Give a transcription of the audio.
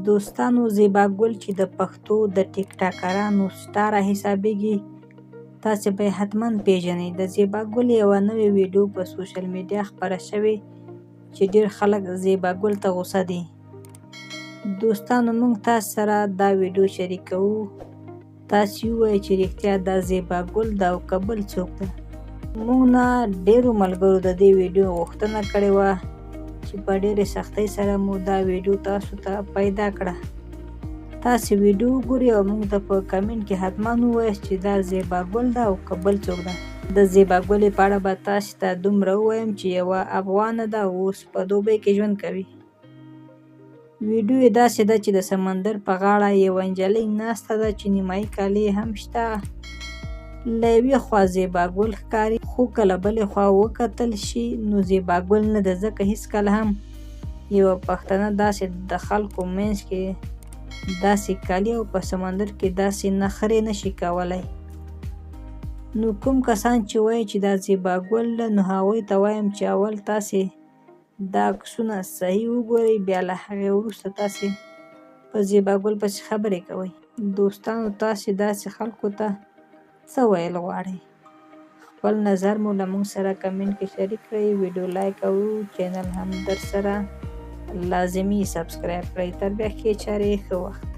دوستانو زیبا ګل چې د پښتو د ټیک ټاکرانو سټاره حسابېږي تاسې به یې حتما پیژنئ. د زیبا ګل یوه نوې ویډیو په سوشل میډیا خپره شوې چې ډېر خلک زیبا ګل ته غوسه دي. دوستانو موږ تاسو سره دا ویډیو شریکوو. تاسې ووایئ چې رښتیا دا زیبا ګل ده او که بل څوک ده. موږ نه ډېرو ملګرو د دې ویډیو غوښتنه کړې وه چې په ډېرې سختۍ سره مو دا ویډیو تاسو ته پیدا کړه. تاسې ویډیو وګورئ او موږ ته په کمنټ کې حتما ووایئ چې دا زیبا ګل ده او که بل څوک ده. د زیبا ګلې په اړه به تاسې ته دومره ووایم چې یوه افغانه ده او اوس په دوبۍ کې ژوند کوي. ویډیو یې داسې ده چې د سمندر په غاړه یوه نجلۍ ناسته ده چې نیمایي کالي یې هم شته. له یوې خوا زیبا ګل ښکاري خو که له بلې خوا وکتل شي نو زیبا ګل نه ده، ځکه هېڅکله هم یوه پښتنه داسې د خلکو منځ کې داسې کالي او په سمندر کې داسې نخرې نشي کولی. نو کوم کسان چې وایي چې دا زیبا ګل ده نو هغوی ته وایم چې اول تاسې دا عکسونه صحیح وګورئ، بیا له هغې وروسته تاسې په زیبا ګل پسې خبرې کوئ. دوستانو تاسې داسې خلکو ته څه ویل غواړئ؟ خپل نظر مو له موږ سره کمنټ کې شریک کړئ. ویډیو لایک او چینل هم در سره لازمي سبسکرایب کړئ. تر بیا ښې چارې ښه وخت.